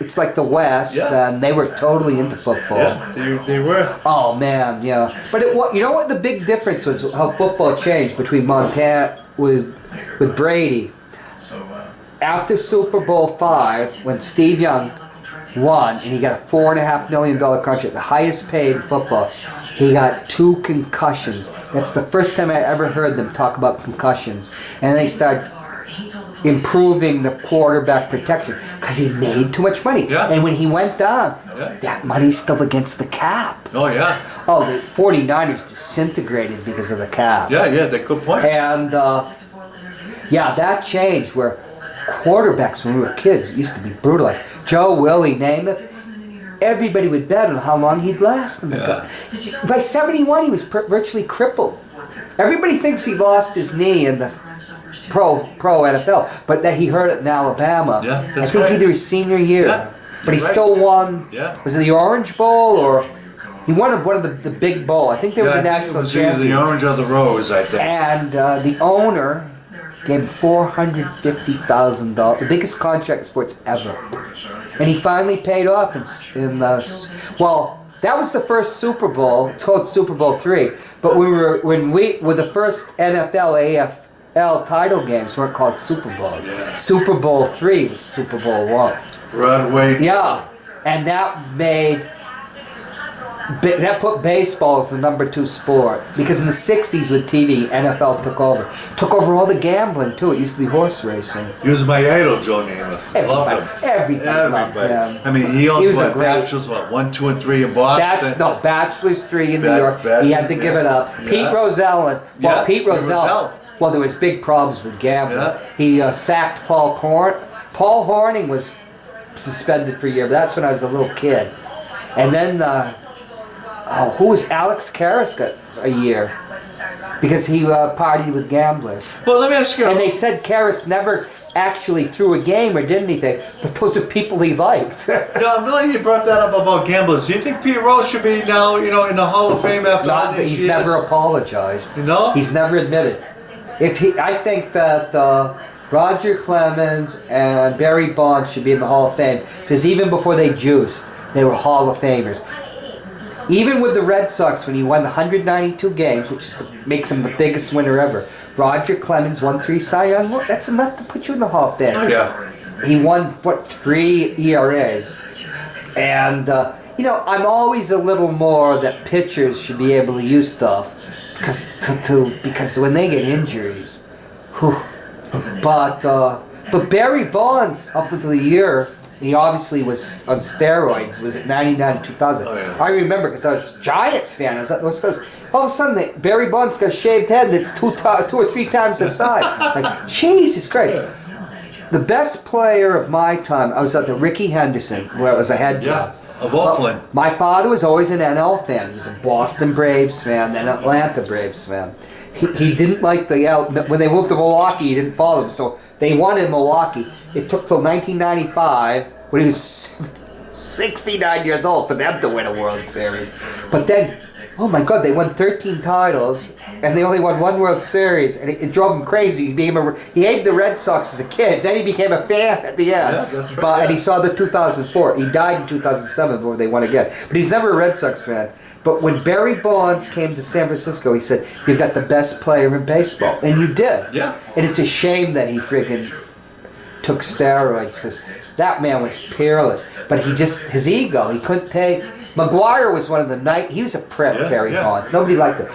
it's like the West, and they were totally into football. Yeah, they were. Oh man, yeah. But you know what the big difference was? How football changed between Montana with Brady. After Super Bowl V, when Steve Young won, and he got a $4.5 million contract, the highest paid in football, he got 2 concussions. That's the first time I ever heard them talk about concussions. And they started improving the quarterback protection because he made too much money. Yeah. And when he went down, that money's still against the cap. Oh, yeah. Oh, the 49ers disintegrated because of the cap. Yeah, that's a good point. And, that changed where quarterbacks, when we were kids, used to be brutalized. Joe Willie, name it. Everybody would bet on how long he'd last in the gut. By 71, he was virtually crippled. Everybody thinks he lost his knee in the pro NFL, but that he hurt it in Alabama. Yeah, I that's think right. either his senior year. Yeah, But he you're right. still won. Yeah. Was it the Orange Bowl or he won one of the big bowl? I think they were the I think it national was either champions. the orange or the rose, I think. And the owner gave him $450,000, the biggest contract in sports ever. And he finally paid off that was the first Super Bowl. It's called Super Bowl III. But when we were the first NFL AFL title games weren't called Super Bowls. Yeah. Super Bowl III was Super Bowl I. Broadway. Yeah, and that put baseball as the number 2 sport because in the 60s with TV, NFL took over all the gambling too. It used to be horse racing. He was my idol, Joe Namath. Loved him. Everybody loved him. I mean, he was a won great Bachelors, 1, 2, and 3 in Boston. Bachelors 3 in New York. He had to give it up. Yeah. Pete Rozelle. Pete Rozelle. Well, there was big problems with gambling. Yeah. He sacked Paul Horn. Paul Horning was suspended for a year, but that's when I was a little kid. And then who was Alex Karras got a year because he partied with gamblers. Well, let me ask you. And they said Karras never actually threw a game or did anything, but those are people he liked. I'm glad you brought that up about gamblers. Do you think Pete Rose should be now, in the Hall of Fame after all these He's years? never apologized. No? He's never admitted. I think that Roger Clemens and Barry Bonds should be in the Hall of Fame because even before they juiced, they were Hall of Famers. Even with the Red Sox, when he won the 192 games, which makes him the biggest winner ever, Roger Clemens won 3 Cy Young. That's enough to put you in the Hall of Fame. Oh, yeah. He won, 3 ERAs. And, I'm always a little more that pitchers should be able to use stuff because when they get injuries, whew. But Barry Bonds, up until the year, he obviously was on steroids. Was it 99 and 2000? Oh, yeah. I remember because I was a Giants fan. I was at West Coast. All of a sudden, Barry Bonds got a shaved head that's 2 or 3 times the size. Like, Jesus Christ. The best player of my time, I was at the Rickey Henderson, where it was a head job. Of Oakland. My father was always an NL fan. He was a Boston Braves fan, then Atlanta Braves fan. He didn't like when they moved to Milwaukee, he didn't follow them. So they won in Milwaukee. It took till 1995, when he was 69 years old, for them to win a World Series. But then, oh my God, they won 13 titles, and they only won 1 World Series, and it drove him crazy. He hated the Red Sox as a kid. Then he became a fan at the end. Yeah, that's right. And he saw the 2004. He died in 2007 before they won again. But he's never a Red Sox fan. But when Barry Bonds came to San Francisco, he said, "You've got the best player in baseball." And you did. Yeah. And it's a shame that he friggin' took steroids, because that man was peerless. But his ego, he couldn't take. McGuire was one of the he was a prick, Barry Bonds. Nobody liked him.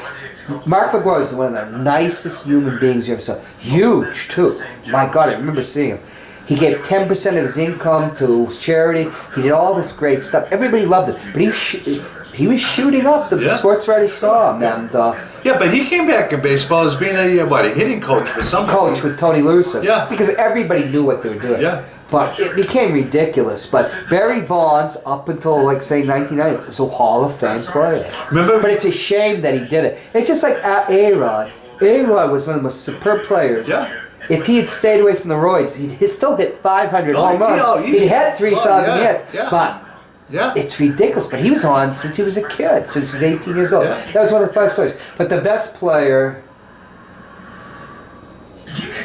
Mark McGuire was one of the nicest human beings you ever saw. Huge, too. My God, I remember seeing him. He gave 10% of his income to charity. He did all this great stuff. Everybody loved him. But he was shooting up. The sports writers saw him. And, but he came back in baseball as being a hitting coach for somebody. Coach with Tony La Russa. Yeah. Because everybody knew what they were doing. Yeah. But it became ridiculous. But Barry Bonds, up until, say, 1990, was a Hall of Fame player. But it's a shame that he did it. It's just like A-Rod. A-Rod was one of the most superb players. Yeah. If he had stayed away from the roids, he'd still hit 500 home runs. He'd had 3,000 hits. Yeah. But it's ridiculous. But he was on since he was a kid, since he was 18 years old. Yeah. That was one of the best players. But the best player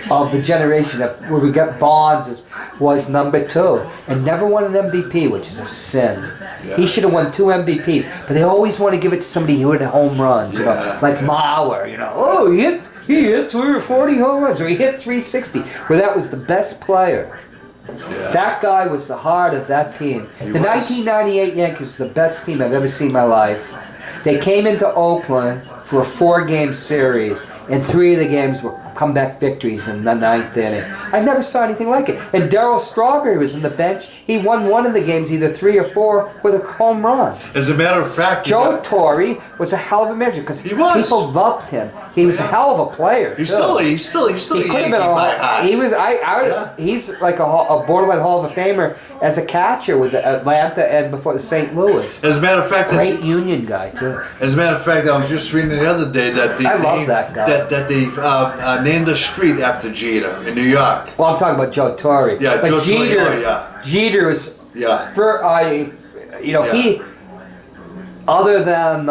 of the generation where we got Bonds was number 2, and never won an MVP, which is a sin. Yeah. He should have won 2 MVPs, but they always want to give it to somebody who hit home runs, like Mauer. Oh, he hit 3 or 40 home runs, or he hit 360. Where that was the best player. Yeah. That guy was the heart of that team. The 1998 Yankees was the best team I've ever seen in my life. They came into Oakland for a 4-game series, and 3 of the games were comeback victories in the 9th inning. I never saw anything like it. And Darryl Strawberry was on the bench. He won one of the games, either 3 or 4, with a home run. As a matter of fact, Joe Torre was a hell of a manager because people loved him. He was a hell of a player. He's still he a could have Yankee been by heart. He was. He's like a borderline Hall of Famer as a catcher with Atlanta and before the St. Louis. As a matter of fact, great Union guy too. As a matter of fact, I was just reading the other day that I love that guy. That they named a street after Jeter in New York. Well, I'm talking about Joe Torre. Yeah, but Joe Jeter. Torre, Jeter was. Yeah. He. Other than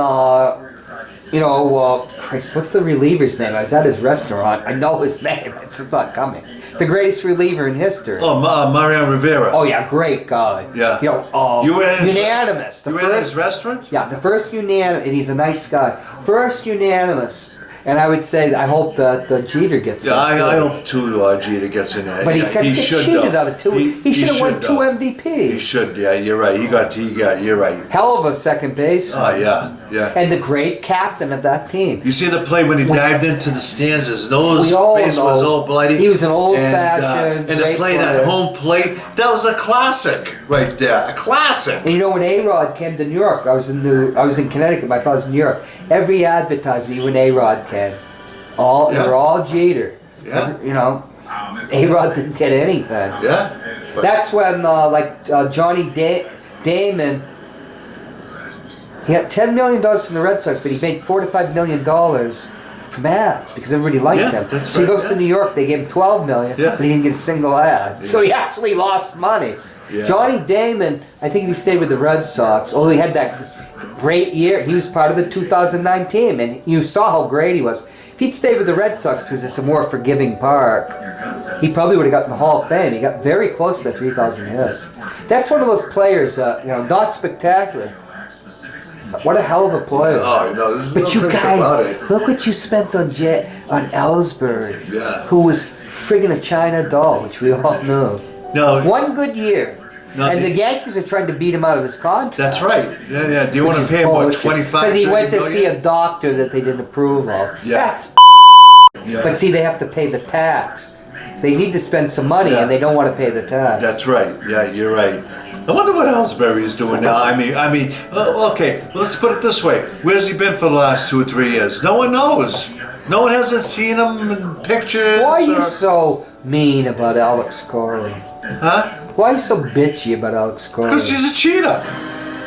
Christ, what's the reliever's name? I was at his restaurant. I know his name. It's just not coming. The greatest reliever in history. Oh, Mariano Rivera. Oh yeah, great guy. Yeah. You were unanimous. You were in his restaurant? Yeah, the first unanimous, and he's a nice guy. First unanimous. And I would say, I hope that Jeter gets in. Yeah, I hope too. Jeter gets in there. But he should cheated out of 2. He should have won 2 MVPs. He should. Yeah, you're right. You're right. Hell of a second base. Oh yeah. And the great captain of that team. You see the play when he dived into the stands. His face was all bloody. He was an old-fashioned. And the play at home plate. That was a classic right there. A classic. And when A-Rod came to New York, I was in Connecticut. My father's in New York. Every advertisement when A-Rod came. They were all Jeter. Yeah. A-Rod didn't get anything. Yeah. That's when Johnny Damon He had $10 million from the Red Sox, but he made $4 to $5 million from ads because everybody liked him. That's So he right, goes to New York. They gave him $12 million, but he didn't get a single ad. So he actually lost money. Yeah. Johnny Damon, I think if he stayed with the Red Sox, although he had that great year, he was part of the 2009 team, and you saw how great he was. If he'd stayed with the Red Sox because it's a more forgiving park, he probably would have gotten the Hall of Fame. He got very close to 3,000 hits. That's one of those players, not spectacular. What a hell of a player. Oh, no, there's But no you question guys, about it. look what you spent on Ellsbury, Yeah. who was friggin' a China doll, which we all know. No. One good year. No, and the Yankees are trying to beat him out of his contract. That's right. Yeah. Do you want to pay him, what, 25, Because he went to 30 see million? a doctor that they didn't approve of. Yeah. That's Yeah. But see, they have to pay the tax. They need to spend some money, and they don't want to pay the tax. That's right. Yeah, you're right. I wonder what Ellsbury's doing now. Okay, let's put it this way. Where's he been for the last 2 or 3 years? No one knows. No one hasn't seen him in pictures. Why are you so mean about Alex Corley? Huh? Why are you so bitchy about Alex Corley? Because he's a cheater.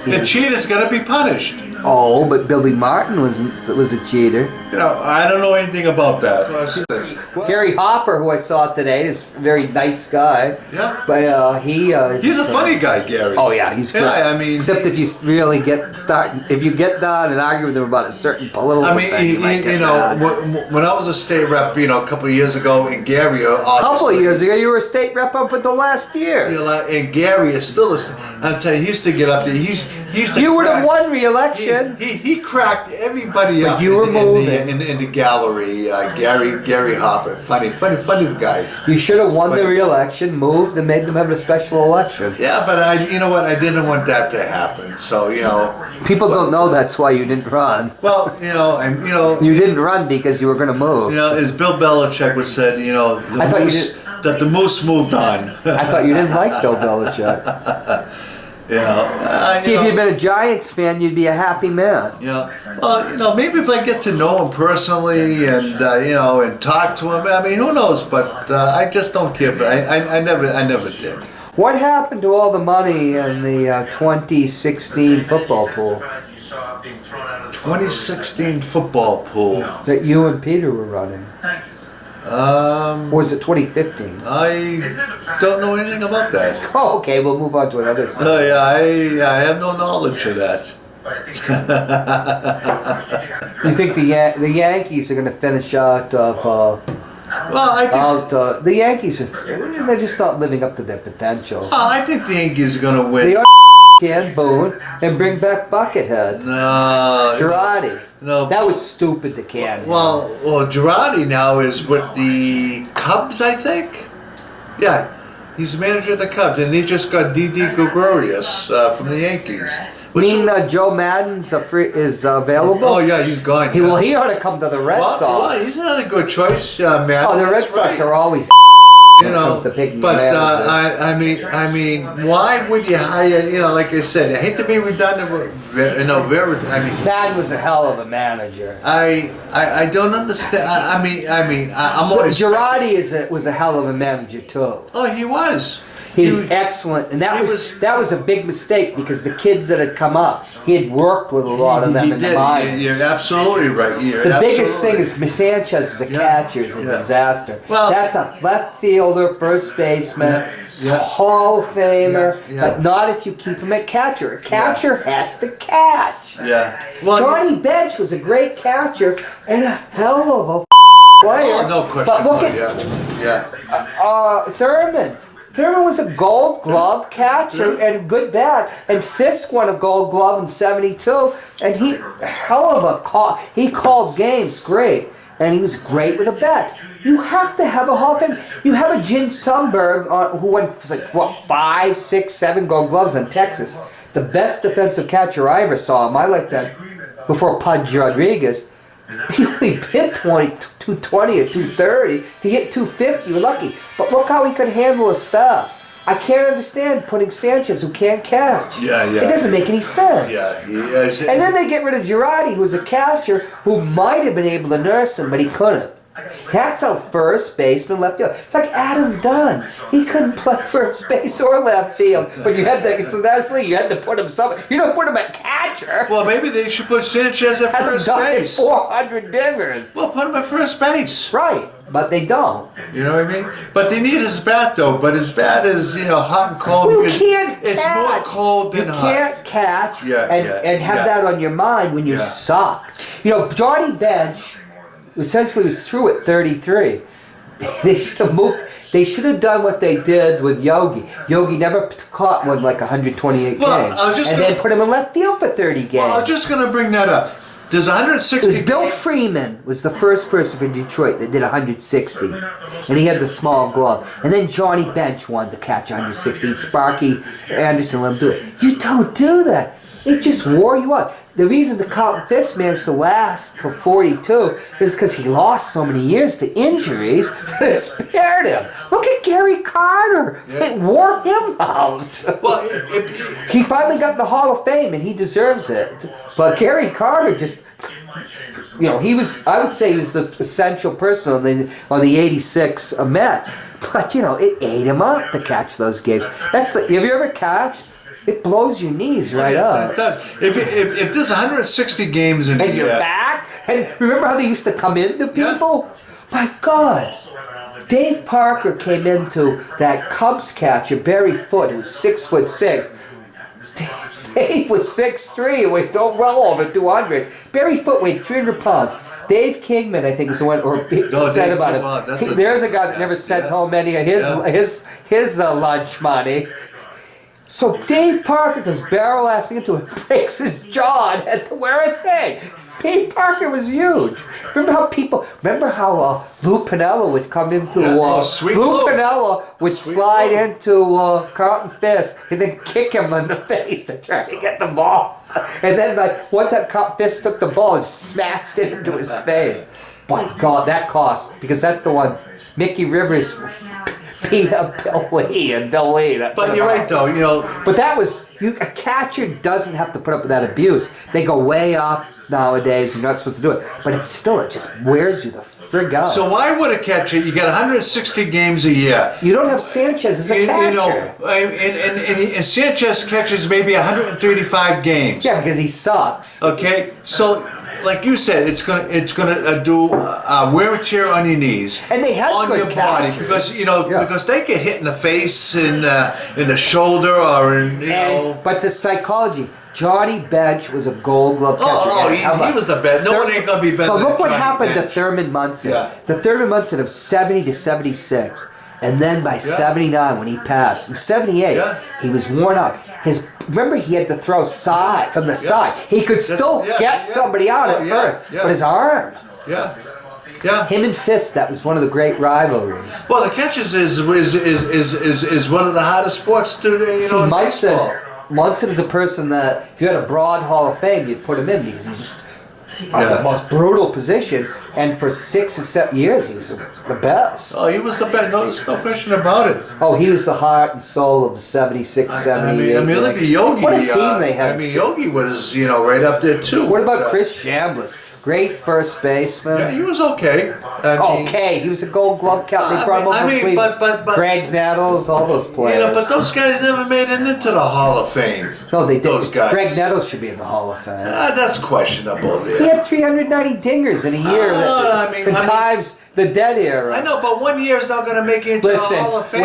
The cheater's got to be punished. Oh, but Billy Martin was a cheater. You know, I don't know anything about that. Gary Hopper, who I saw today, is a very nice guy. Yeah. But he's a funny guy, Gary. Oh yeah, he's great. Yeah, I mean, except if you really if you get down and argue with him about a certain political thing, when I was a state rep, a couple of years ago, and Gary, a couple of years ago, you were a state rep up until last year. And Gary is still I'm telling you, he used to get up there. You would have won re-election. He cracked everybody up you were in the gallery. Gary Hopper, funny guy. You should have won the re-election, moved, and made them have a special election. Yeah, but I didn't want that to happen. So people don't know that's why you didn't run. Well, you didn't run because you were going to move. As Bill Belichick was said, that the moose moved on. I thought you didn't like Bill Belichick. See, if you'd been a Giants fan, you'd be a happy man. Yeah. Well, maybe if I get to know him personally and and talk to him, who knows? But I just don't give. I never did. What happened to all the money in the 2016 football pool? 2016 football pool that you and Peter were running. Or was it 2015? I don't know anything about that. Oh, okay. We'll move on to another. I have no knowledge of that. You think the Yankees are going to finish out of? I think the Yankees they're just not living up to their potential. I think the Yankees are going to win. They are Can Boone and bring back Buckethead. No, Girardi. No, that was stupid to can. Well, Girardi now is with the Cubs, I think. Yeah, he's manager of the Cubs, and they just got Didi Gregorius from the Yankees. Joe Madden's is available? Oh yeah, he's gone. He ought to come to the Red Sox. Well, he's not a good choice, Madden. Oh, the Red Sox are always. Why would you hire? Like I said, I hate to be redundant. Madden was a hell of a manager. I don't understand. I'm always. Girardi was a hell of a manager too. Oh, he was. He was excellent, and that was a big mistake because the kids that had come up, he had worked with a lot of them in the minors. You're absolutely right. The biggest thing is Sanchez as a catcher is a disaster. Well, that's a left fielder, first baseman, Hall of Famer, but not if you keep him at catcher. A catcher has to catch. Yeah. Well, Johnny Bench was a great catcher and a hell of a player. Oh, no question. But look at Thurman. Thurman was a Gold Glove catcher and good bat, and Fisk won a Gold Glove in '72, and he called games great, and he was great with a bat. You have to have a Hall of Fame. You have a Jim Sundberg who won 5, 6, 7 Gold Gloves in Texas. The best defensive catcher I ever saw him. I liked that before Pudge Rodriguez. He only hit 220 or 230. To hit 250, you're lucky. But look how he could handle his stuff. I can't understand putting Sanchez, who can't catch. Yeah. It doesn't make any sense. Yeah, he is. And then they get rid of Girardi, who's a catcher, who might have been able to nurse him, but he couldn't. That's a first baseman, left field. It's like Adam Dunn. He couldn't play first base or left field. But you had to, internationally, you had to put him somewhere. You don't put him at catcher. Well, maybe they should put Sanchez at Adam first Dunn had base. 400 dingers. Well, put him at first base. Right, but they don't. You know what I mean? But they need his bat, though. But his bat is, hot and cold. You can't It's catch. more cold than hot. You can't catch Yeah, and have that on your mind when you suck. Johnny Bench essentially was through at 33. They should have moved. They should have done what they did with Yogi. Yogi never caught one like 128 games, then put him in left field for 30 games. Well, I was just going to bring that up. There's 160. Bill Freeman was the first person from Detroit that did 160, and he had the small glove. And then Johnny Bench wanted to catch 160. And Sparky Anderson let him do it. You don't do that. It just wore you out. The reason the Carlton Fisk managed to last till 42 is because he lost so many years to injuries that it spared him. Look at Gary Carter. It wore him out. Well, he finally got in the Hall of Fame, and he deserves it. But Gary Carter just... he was, I would say he was the essential person on the 86 Mets. But, it ate him up to catch those games. Have you ever catched? It blows your knees right up. It does. If there's 160 games in a year... And you're back? And remember how they used to come into people? My God. Dave Parker came into that Cubs catcher, Barry Foote, who was 6'6". Dave was 6'3", and weighed well over 200. Barry Foote weighed 300 pounds. Dave Kingman, I think, was the one, said about him. There's a guy that never sent home any of his lunch money. So Dave Parker goes barrel-assing into it, breaks his jaw, and had to wear a thing. Dave Parker was huge. Remember how Lou Piniella would come into Lou Piniella would slide into Carlton Fisk and then kick him in the face to try to get the ball. And then one time Carlton Fisk took the ball and smashed it into his face. My God, that cost, because that's the one Mickey Rivers beat up Bill Lee and Bill Lee. But you're right, though. But that was a catcher doesn't have to put up with that abuse. They go way up nowadays. You're not supposed to do it, but it just wears you the frig out. So why would a catcher? You get 160 games a year. You don't have Sanchez as a catcher. And Sanchez catches maybe 135 games. Yeah, because he sucks. Okay, so. Like you said, it's gonna do wear and tear on your knees, and they have on good your catchers. body because they get hit in the face, in the shoulder, or But the psychology. Johnny Bench was a Gold Glove catcher. He was the best. No one ain't gonna be better. But look what Johnny happened Bench. to Thurman Munson. Yeah. The Thurman Munson of 70 to 76. And then by 79, when he passed, in 78, he was worn out. Remember, he had to throw from the side. He could still get somebody out at first, but his arm. Yeah. Him and Fisk, that was one of the great rivalries. Well, the catches is one of the hardest sports to in baseball. Munson is a person that, if you had a broad Hall of Fame, you'd put him in because he was just the most brutal position, and for 6 or 7 years he was the best. Oh, he was the best. No, there's no question about it. Oh, he was the heart and soul of the 76, 78. I mean, look at Yogi. What a team they had. Yogi was right up there too. What about Chris Chambliss? Great first baseman. Yeah, he was okay. He was a Gold Glove captain. They brought him over from Cleveland. But Greg Nettles, all those players. But those guys never made it into the Hall of Fame. No, they did. Those guys. Greg Nettles should be in the Hall of Fame. That's questionable. There. He had 390 dingers in a year. Times the dead era. I know, but 1 year is not going to make it into the Hall of Fame.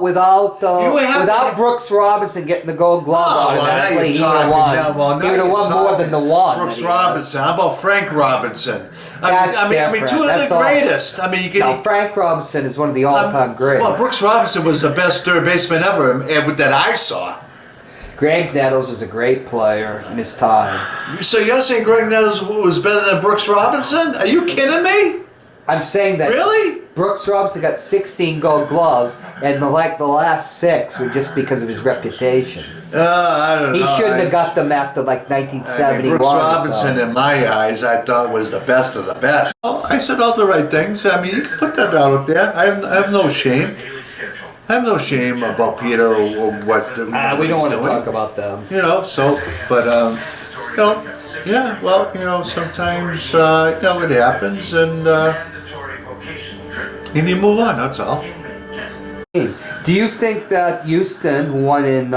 Without Brooks Robinson getting the Gold Glove automatically, he would have won. He would have won more than the one. Brooks Robinson. How about Frank Robinson? I mean, two of the greatest. Frank Robinson is one of the all-time greats. Well, Brooks Robinson was the best third baseman ever that I saw. Greg Nettles was a great player in his time. So you're saying Greg Nettles was better than Brooks Robinson? Are you kidding me? I'm saying that. Really? Brooks Robinson got 16 Gold Gloves, and the last 6 were just because of his reputation. I don't know. He shouldn't have got them after 1971. Brooks Robinson, in my eyes, I thought was the best of the best. Oh, I said all the right things. I mean, you can put that out there. I have no shame. I have no shame about Peter or what. We don't want to talk about them. Sometimes, it happens, and And you move on, that's all. Do you think that Houston, who won in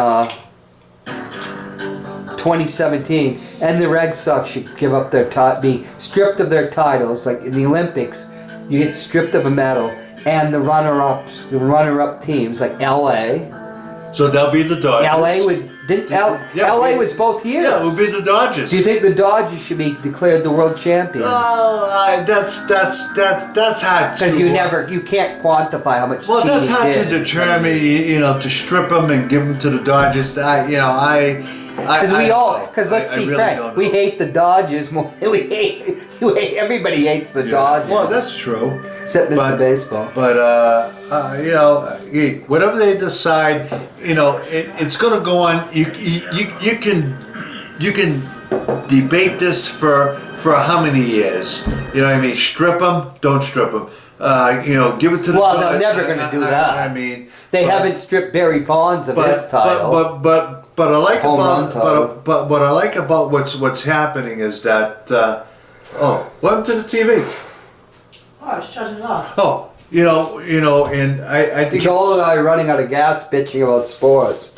2017, and the Red Sox should give up their be stripped of their titles? Like in the Olympics, you get stripped of a medal, and the runner-up teams like LA. So they'll be the Dodgers. LA would LA was both years. Yeah, it would be the Dodgers. Do you think the Dodgers should be declared the world champions? That's hard to. Because you can't quantify how much. Well, that's hard to did. determine. To strip them and give them to the Dodgers. Because let's be frank, we hate the Dodgers more. Everybody hates the Dodgers. Well, that's true. Except Mr. Baseball. But whatever they decide, it's going to go on. You can debate this for how many years? You know what I mean? Strip them, don't strip them. Give it to the. Well, they're never going to do that. They haven't stripped Barry Bonds of his title. But I like what I like about what's happening is that welcome to the TV. Oh, shut it off. Oh, and I think Joel and I are running out of gas bitching about sports.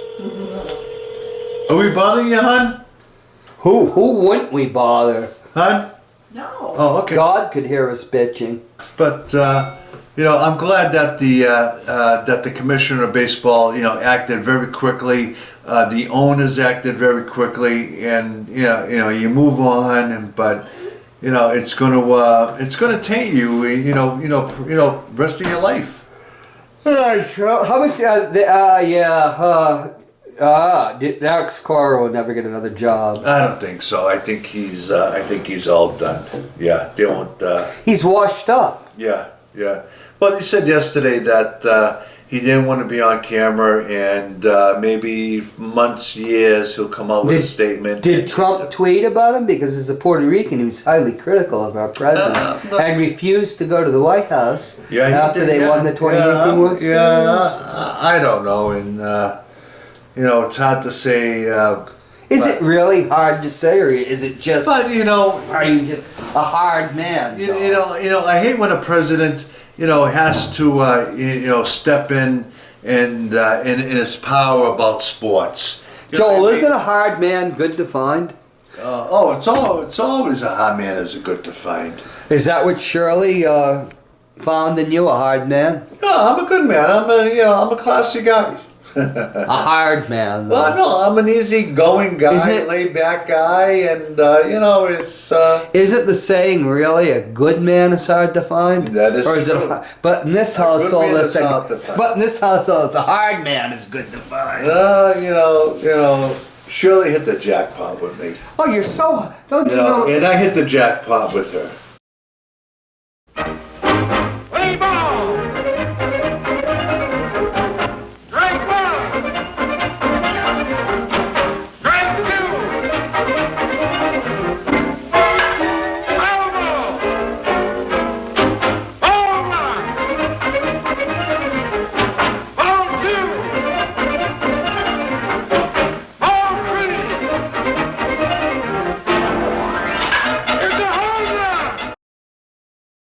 Are we bothering you, hon? Who wouldn't we bother? Hon? No. Oh, okay. God could hear us bitching. But I'm glad that the commissioner of baseball, acted very quickly. The owners acted very quickly, and you move on. But it's gonna taint you. Rest of your life. How much? Alex Cora will never get another job. I don't think so. I think he's all done. Yeah, they won't. He's washed up. Yeah. Well, he said yesterday that he didn't want to be on camera, and maybe months, years, he'll come out with a statement. Did Trump tweet about him? Because as a Puerto Rican, he was highly critical of our president and refused to go to the White House after they won the 2018 World Series. I don't know, and it's hard to say. Is it really hard to say, or is it just? But are you just a hard man? I hate when a president, has to, step in and in his power about sports. Joel, isn't a hard man good to find? It's always a hard man is good to find. Is that what Shirley found in you, a hard man? No, I'm a good man. I'm a classy guy. A hard man, though. Well, no, I'm an easygoing guy, laid-back guy, and it's. Isn't the saying really a good man is hard to find? That is true. But in this household, it's hard to find. But in this household, it's a hard man is good to find. Shirley hit the jackpot with me. Oh, you're so don't you know? And I hit the jackpot with her.